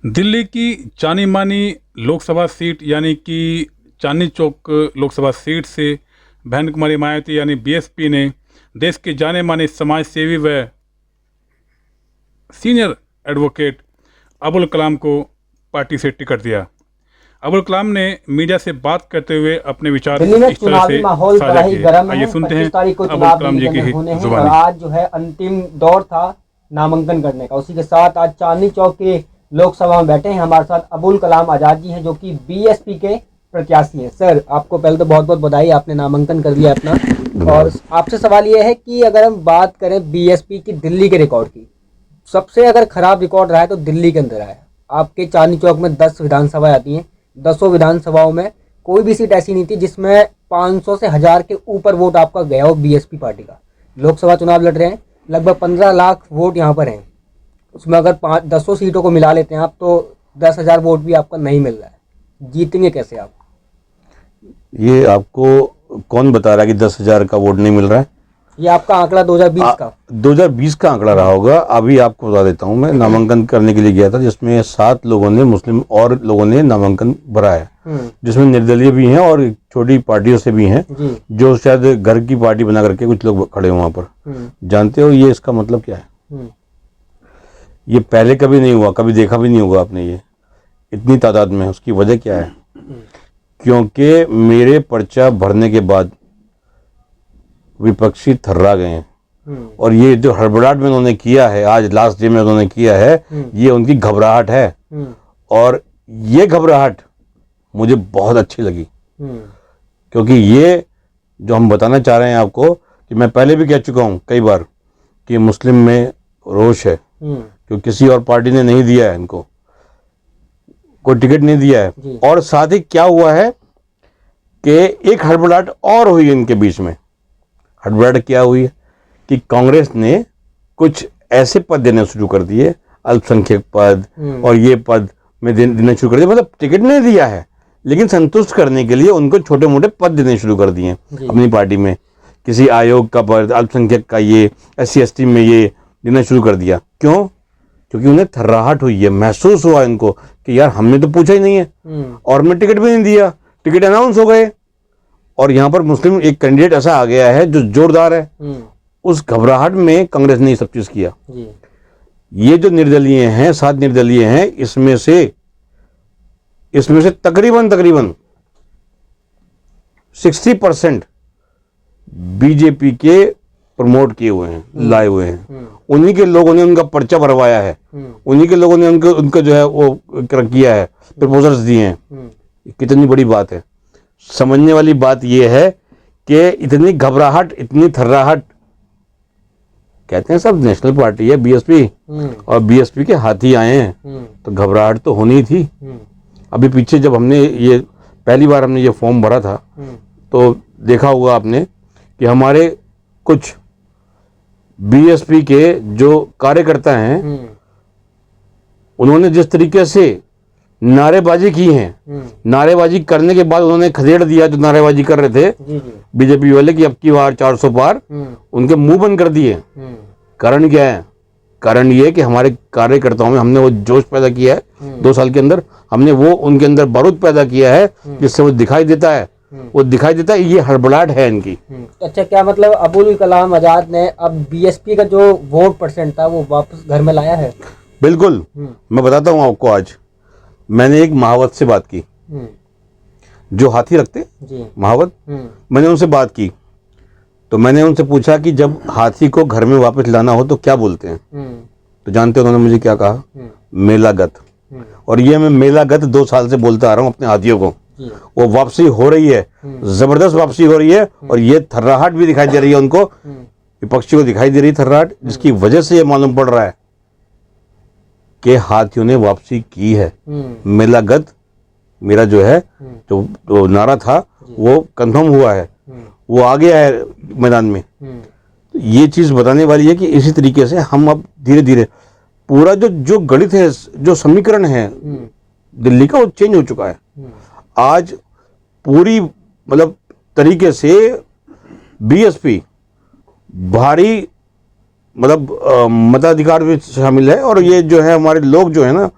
दिल्ली की जानी मानी लोकसभा सीट यानी कि चांदनी चौक लोकसभा सीट से बहन कुमारी मायावती यानी बीएसपी ने देश के जाने माने समाज सेवी व सीनियर एडवोकेट अबुल कलाम को पार्टी से टिकट दिया। अबुल कलाम ने मीडिया से बात करते हुए अपने विचार दिल्ली में इस तरह चुनावी से माहौल साझा बड़ा ही किए। गर्म आइए है। सुनते 25 हैं तारीख को अबुल चुनाव कलाम जी दिल्ली में की होने हैं और जुबानी। आज जो है अंतिम दौर था नामांकन करने का। उसी के साथ आज चांदनी चौक के लोकसभा में बैठे हैं हमारे साथ अबुल कलाम आजाद जी हैं, जो कि बीएसपी के प्रत्याशी हैं। सर, आपको पहले तो बहुत बहुत बधाई, आपने नामांकन कर लिया अपना। और आपसे सवाल ये है कि अगर हम बात करें बीएसपी की दिल्ली के रिकॉर्ड की, सबसे अगर खराब रिकॉर्ड रहा है तो दिल्ली के अंदर रहा है। आपके चांदनी चौक में 10 विधानसभाएं आती हैं, 10 विधानसभाओं में कोई भी सीट ऐसी नहीं थी जिसमें 500 से 1000 के ऊपर वोट आपका गया हो बीएसपी पार्टी का। लोकसभा चुनाव लड़ रहे हैं, लगभग 15 लाख वोट यहाँ पर हैं। उसमें अगर 10 सीटों को मिला लेते हैं आप तो 10,000 वोट भी आपका नहीं मिल रहा है। जीतेंगे कैसे आप? ये आपको कौन बता रहा है कि 10,000 का वोट नहीं मिल रहा है? ये आपका आंकड़ा 2020 का 2020 का आंकड़ा रहा होगा। अभी आपको बता देता हूँ, मैं नामांकन करने के लिए गया था जिसमें 7 लोगों ने, मुस्लिम और लोगों ने नामांकन भरा है, जिसमें निर्दलीय भी हैं और छोटी पार्टियों से भी हैं, जो शायद घर की पार्टी बना करके कुछ लोग खड़े हैं वहां पर। जानते हो ये इसका मतलब क्या है? ये पहले कभी नहीं हुआ, कभी देखा भी नहीं होगा आपने ये इतनी तादाद में। उसकी वजह क्या है? क्योंकि मेरे पर्चा भरने के बाद विपक्षी थर्रा गए हैं और ये जो हड़बड़ाहट में उन्होंने किया है, आज लास्ट डे में उन्होंने किया है, ये उनकी घबराहट है। और ये घबराहट मुझे बहुत अच्छी लगी, क्योंकि ये जो हम बताना चाह रहे हैं आपको, कि मैं पहले भी कह चुका हूं कई बार कि मुस्लिम में रोष है, क्योंकि किसी और पार्टी ने नहीं दिया है, इनको कोई टिकट नहीं दिया है। और साथ ही क्या हुआ है कि एक हड़बड़ाहट और हुई इनके बीच में। हड़बड़ाहट क्या हुई है कि कांग्रेस ने कुछ ऐसे पद देने शुरू कर दिए, अल्पसंख्यक पद और ये पद में देने शुरू कर दिए। मतलब टिकट नहीं दिया है, लेकिन संतुष्ट करने के लिए उनको छोटे मोटे पद देने शुरू कर दिए अपनी पार्टी में। किसी आयोग का पद, अल्पसंख्यक का ये, SC ST में ये देना शुरू कर दिया। क्यों? क्योंकि उन्हें थर्राहट हुई है, महसूस हुआ इनको कि यार हमने तो पूछा ही नहीं है और मैं टिकट भी नहीं दिया, टिकट अनाउंस हो गए और यहाँ पर मुस्लिम एक कैंडिडेट ऐसा आ गया है जो जोरदार है। उस घबराहट में कांग्रेस ने ये सब चीज किया। ये जो निर्दलीय हैं, 7 निर्दलीय हैं, इसमें से तकरीबन 60% बीजेपी के प्रमोट किए हुए हैं, लाए हुए हैं। उन्हीं के लोगों ने उनका पर्चा भरवाया है, उन्हीं के लोगों ने उनका जो है वो किया है, प्रपोजल्स दिए हैं। कितनी बड़ी बात है। समझने वाली बात यह है कि इतनी घबराहट, इतनी थर्राहट, कहते हैं सब नेशनल पार्टी है बीएसपी और बीएसपी के हाथी आए हैं, तो घबराहट तो होनी थी। अभी पीछे जब हमने ये पहली बार हमने ये फॉर्म भरा था तो देखा होगा आपने कि हमारे कुछ बीएसपी के जो कार्यकर्ता हैं, उन्होंने जिस तरीके से नारेबाजी की है, नारेबाजी करने के बाद उन्होंने खदेड़ दिया जो नारेबाजी कर रहे थे बीजेपी वाले कि अब की बार 400 पार, उनके मुंह बंद कर दिए। कारण क्या है? कारण ये कि हमारे कार्यकर्ताओं में हमने वो जोश पैदा किया है 2 साल के अंदर, हमने वो उनके अंदर बारूद पैदा किया है जिससे वो दिखाई देता है, ये हड़बड़ाहट है इनकी। अच्छा, क्या मतलब अबुल कलाम आजाद ने अब बीएसपी का जो वोट परसेंट था वो वापस घर में लाया है? बिल्कुल। मैं बताता हूँ आपको। आज मैंने एक महावत से बात की, जो हाथी रखते महावत, मैंने उनसे बात की तो मैंने उनसे पूछा कि जब हाथी को घर में वापस लाना हो तो क्या बोलते हैं? तो जानते हो उन्होंने मुझे क्या कहा? मेलागत। और ये मैं मेलागत 2 साल से बोलता आ रहा हूँ अपने हाथियों को। वो वापसी हो रही है, जबरदस्त वापसी हो रही है और ये थर्राहट भी दिखाई दे रही है उनको, विपक्षी को दिखाई दे रही है थर्राहट, जिसकी वजह से ये मालूम पड़ रहा है कि हाथियों ने वापसी की है। मेलागत मेरा जो है जो नारा था वो कंफर्म हुआ है, वो आ गया है मैदान में। तो ये चीज बताने वाली है कि इसी तरीके से हम अब धीरे धीरे पूरा जो गणित है, जो समीकरण है दिल्ली का, वो चेंज हो चुका है। आज पूरी मतलब तरीके से बीएसपी भारी मतलब मताधिकार भी शामिल है और ये जो है हमारे लोग जो है ना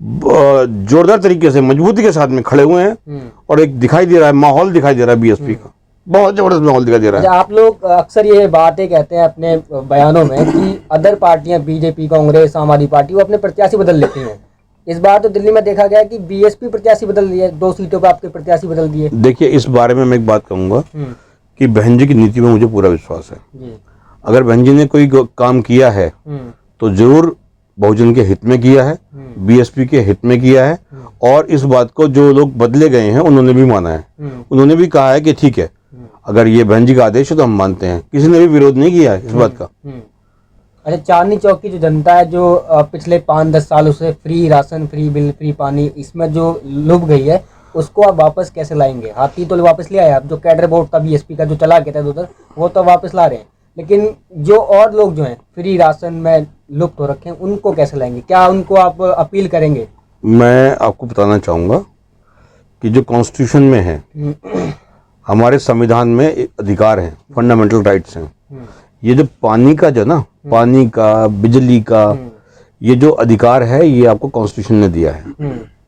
जोरदार तरीके से मजबूती के साथ में खड़े हुए हैं और एक दिखाई दे रहा है, माहौल दिखाई दे रहा है बीएसपी का, बहुत जबरदस्त माहौल दिखाई दे रहा है। अच्छा, आप लोग अक्सर ये बातें कहते हैं अपने बयानों में कि अदर पार्टियां बीजेपी, कांग्रेस, आम आदमी पार्टी, वो अपने प्रत्याशी बदल लेती हैं। इस बार तो दिल्ली में देखा गया कि बीएसपी प्रत्याशी बदल दिए, 2 सीटों पर आपके प्रत्याशी बदल दिए। देखिए, इस बारे में मैं एक बात कहूंगा कि बहन जी की नीति में मुझे पूरा विश्वास है। अगर बहन जी ने कोई काम किया है तो जरूर बहुजन के हित में किया है, बीएसपी के हित में किया है, और इस बात को जो लोग बदले गए हैं उन्होंने भी माना है। उन्होंने भी कहा है कि ठीक है, अगर ये बहन जी का आदेश है तो हम मानते हैं। किसी ने भी विरोध नहीं किया है इस बात का। अच्छा, चांदनी चौक की जो जनता है, जो पिछले 5-10 सालों से free ration, free bill, free पानी, इसमें जो लुभ गई है, उसको आप वापस कैसे लाएंगे? हाथी तो वापस ले आए आप, जो कैडर बोर्ड था बीएसपी का जो चला गया था उधर, वो तो वापस ला रहे हैं, लेकिन जो और लोग जो हैं फ्री राशन में लुप्त हो रखे हैं, उनको कैसे लाएंगे? क्या उनको आप अपील करेंगे? मैं आपको बताना चाहूँगा कि जो कॉन्स्टिट्यूशन में है, हमारे संविधान में एक अधिकार है, फंडामेंटल राइट्स हैं। ये जो पानी का, जो ना पानी का, बिजली का, ये जो अधिकार है, ये आपको कॉन्स्टिट्यूशन ने दिया है,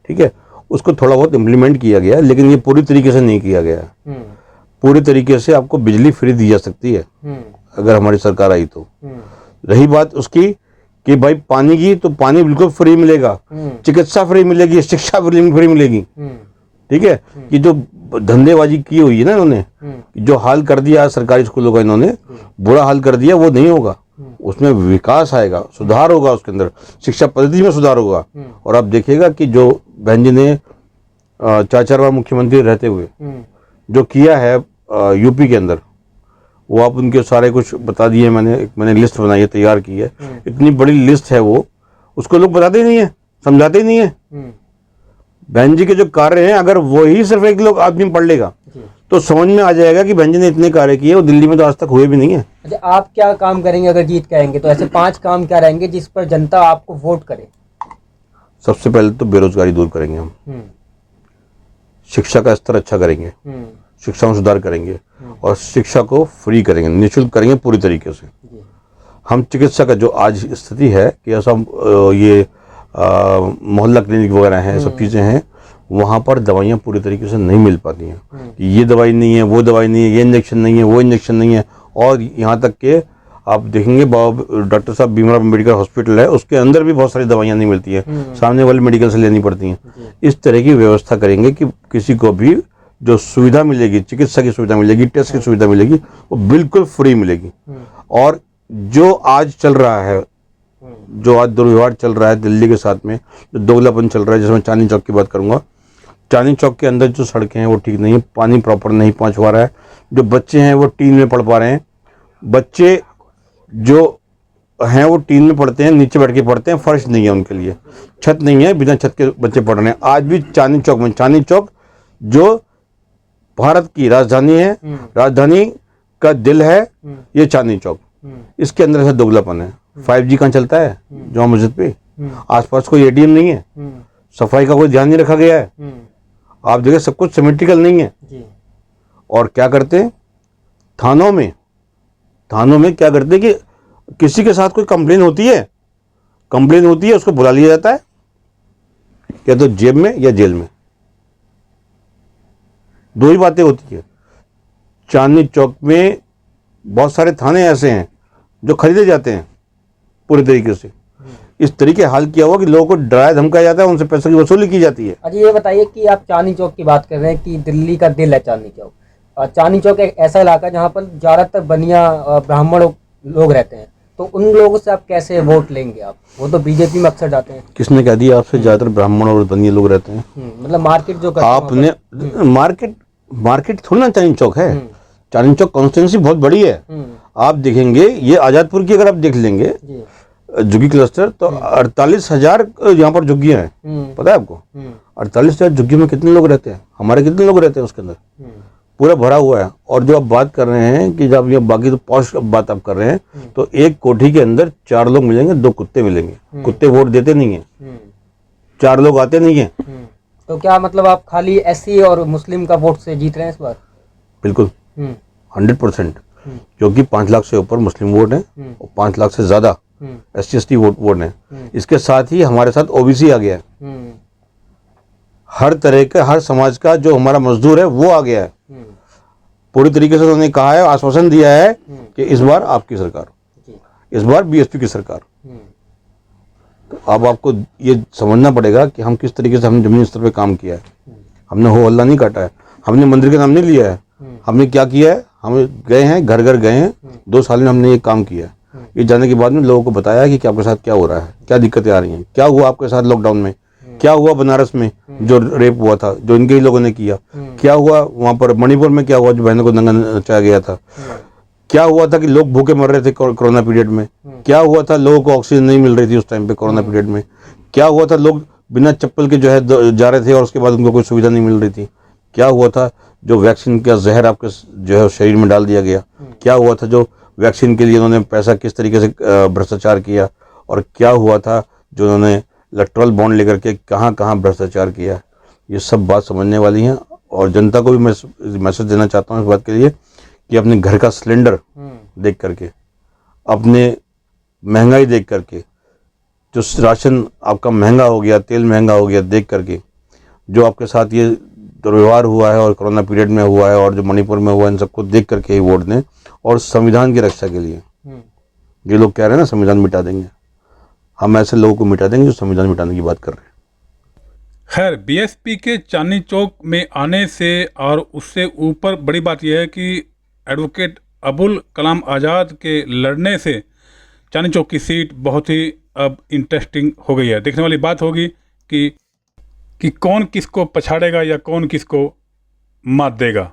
ठीक है। उसको थोड़ा बहुत इम्प्लीमेंट किया गया है, लेकिन ये पूरी तरीके से नहीं किया गया है। पूरी तरीके से आपको बिजली फ्री दी जा सकती है अगर हमारी सरकार आई तो। रही बात उसकी कि भाई पानी की, तो पानी बिल्कुल फ्री मिलेगा, चिकित्सा फ्री मिलेगी, शिक्षा फ्री मिलेगी, ठीक है। कि जो धंधेबाजी की हुई है ना इन्होंने, जो हाल कर दिया सरकारी स्कूलों का, इन्होंने बुरा हाल कर दिया, वो नहीं होगा। उसमें विकास आएगा, सुधार होगा, उसके अंदर शिक्षा पद्धति में सुधार होगा। और आप देखिएगा कि जो बहन जी ने 4 बार मुख्यमंत्री रहते हुए जो किया है यूपी के अंदर, वो आप उनके सारे कुछ बता दिए। मैंने लिस्ट बनाई है, तैयार की है, इतनी बड़ी लिस्ट है वो, उसको लोग बताते ही नहीं है, समझाते ही नहीं है। बहन जी के जो कार्य हैं, अगर वही सिर्फ एक लोग आदमी पढ़ लेगा तो समझ में आ जाएगा कि बहन जी ने इतने कार्य किए, वो दिल्ली में तो आज तक हुए भी नहीं है। अच्छा, आप क्या काम करेंगे अगर जीत के आएंगे? तो ऐसे 5 काम क्या रहेंगे जिस पर जनता आपको वोट करे? सबसे पहले तो बेरोजगारी दूर करेंगे हम, शिक्षा का स्तर अच्छा करेंगे, शिक्षा में सुधार करेंगे, और शिक्षा को फ्री करेंगे, निःशुल्क करेंगे पूरी तरीके से। हम चिकित्सा का जो आज स्थिति है कि ऐसा ये मोहल्ला क्लिनिक वगैरह हैं, सब चीज़ें हैं, वहाँ पर दवाइयाँ पूरी तरीके से नहीं मिल पाती हैं। ये दवाई नहीं है, वो दवाई नहीं है, ये इंजेक्शन नहीं है, वो इंजेक्शन नहीं है, और यहाँ तक कि आप देखेंगे डॉक्टर साहब भीमराव अम्बेडकर हॉस्पिटल है, उसके अंदर भी बहुत सारी दवाइयाँ नहीं मिलती हैं, सामने वाले मेडिकल से लेनी पड़ती हैं। इस तरह की व्यवस्था करेंगे कि किसी को भी जो सुविधा मिलेगी, चिकित्सा की सुविधा मिलेगी, टेस्ट की सुविधा मिलेगी, वो बिल्कुल फ्री मिलेगी। और जो आज चल रहा है, जो आज दुर्व्यवहार चल रहा है दिल्ली के साथ में, जो दोगलापन चल रहा है, जैसे मैं चांदनी चौक की बात करूंगा, चांदनी चौक के अंदर जो सड़कें हैं वो ठीक नहीं है, पानी प्रॉपर नहीं पहुंच पा रहा है, जो बच्चे हैं वो टीन में पढ़ पा रहे हैं, बच्चे जो हैं वो टीन में पढ़ते हैं, नीचे बैठ के पढ़ते हैं, फर्श नहीं है उनके लिए, छत नहीं है, बिना छत के बच्चे पढ़ रहे हैं आज भी चांदनी चौक में। चांदनी चौक जो भारत की राजधानी है, राजधानी का दिल है ये चांदनी चौक, इसके अंदर ऐसा दोगलापन है। 5G कहाँ चलता है? जामा मस्जिद पे, आसपास कोई एटीएम नहीं है, सफाई का कोई ध्यान नहीं रखा गया है, आप देखिए सब कुछ सिमेट्रिकल नहीं है। और क्या करते हैं थानों में क्या करते हैं कि किसी के साथ कोई कंप्लेन होती है, उसको बुला लिया जाता है, या तो जेब में या जेल में, 2 ही बातें होती है। चांदनी चौक में बहुत सारे थाने ऐसे हैं जो खरीदे जाते हैं पूरे तरीके से। इस तरीके हाल किया हुआ कि लोगों को डराया धमकाया जाता है, उनसे पैसे की वसूली की जाती है। अच्छा, ये बताइए कि आप चांदनी चौक की बात कर रहे हैं कि दिल्ली का दिल है चांदनी चौक। चांदनी चौक एक ऐसा इलाका जहाँ पर ज़्यादातर बनिया ब्राह्मण लोग रहते हैं, तो उन लोगों से आप कैसे वोट लेंगे? आप वो तो बीजेपी में अक्सर जाते हैं। किसने कह दिया आपसे ज्यादातर ब्राह्मण और बनिया लोग रहते हैं? मतलब मार्केट जो आपने मार्केट थोड़ी ना चांदनी चौक है, चांदनी चौक कॉन्स्टिट्यूंसी बहुत बड़ी है। आप देखेंगे ये आजादपुर की अगर आप देख लेंगे झुग्गी क्लस्टर, तो 48,000 यहाँ पर झुग्गियाँ हैं, पता है आपको? 48,000 झुग्गी में कितने लोग रहते हैं? हमारे कितने लोग रहते हैं उसके अंदर? पूरा भरा हुआ है। और जो आप बात कर रहे हैं कि जब ये बाकी तो पॉश बात आप कर रहे हैं, तो एक कोठी के अंदर 4 लोग मिलेंगे, 2 कुत्ते मिलेंगे। कुत्ते वोट देते नहीं है, 4 लोग आते नहीं है। तो क्या मतलब आप खाली SC और मुस्लिम का वोट से जीत रहे हैं इस बार? बिल्कुल 100%, क्योंकि 5 लाख से ऊपर मुस्लिम वोट है और 5 लाख से ज्यादा SC ST वोट है। इसके साथ ही हमारे साथ OBC आ गया है, हर तरह के, हर समाज का जो हमारा मजदूर है वो आ गया है। पूरी तरीके से उन्होंने कहा है, आश्वासन दिया है कि इस बार आपकी सरकार, इस बार बीएसपी की सरकार। तो अब आपको ये समझना पड़ेगा कि हम किस तरीके से हमने जमीनी स्तर पे काम किया है। हमने हो हल्ला नहीं काटा है, हमने मंदिर का नाम नहीं लिया है। हमने क्या किया है, हम गए हैं, घर घर गए हैं, 2 साल में हमने ये काम किया है। ये जाने के बाद में लोगों को बताया कि आपके साथ क्या हो रहा है, क्या दिक्कतें आ रही हैं, क्या हुआ आपके साथ लॉकडाउन में, क्या हुआ बनारस में जो रेप हुआ था, जो इनके ही लोगों ने किया, क्या हुआ वहाँ पर मणिपुर में, क्या हुआ जो बहनों को दंगा नचाया गया था, क्या हुआ था कि लोग भूखे मर रहे थे कोरोना पीरियड में, क्या हुआ था लोगों को ऑक्सीजन नहीं मिल रही थी उस टाइम पे कोरोना पीरियड में, क्या हुआ था लोग बिना चप्पल के जो है जा रहे थे और उसके बाद उनको कोई सुविधा नहीं मिल रही थी, क्या हुआ था जो वैक्सीन का जहर आपके जो है शरीर में डाल दिया गया, क्या हुआ था जो वैक्सीन के लिए उन्होंने पैसा किस तरीके से भ्रष्टाचार किया, और क्या हुआ था जो उन्होंने इलेक्टोरल बॉन्ड लेकर के कहाँ कहाँ भ्रष्टाचार किया। ये सब बात समझने वाली हैं और जनता को भी मैं मैसेज देना चाहता हूँ इस बात के लिए कि अपने घर का सिलेंडर देख करके, अपने महंगाई देख करके, जो राशन आपका महंगा हो गया, तेल महंगा हो गया देख करके, जो आपके साथ ये दुर्व्यवहार हुआ है और कोरोना पीरियड में हुआ है और जो मणिपुर में हुआ है, इन सबको देख करके ही वोट दें। और संविधान की रक्षा के लिए, ये लोग कह रहे हैं ना संविधान मिटा देंगे, हम ऐसे लोगों को मिटा देंगे जो संविधान मिटाने की बात कर रहे हैं। खैर, बीएसपी के चांदनी चौक में आने से और उससे ऊपर बड़ी बात यह है कि एडवोकेट अबुल कलाम आज़ाद के लड़ने से चांदनी चौक की सीट बहुत ही अब इंटरेस्टिंग हो गई है। देखने वाली बात होगी कि कौन किसको पछाड़ेगा या कौन किसको मात देगा।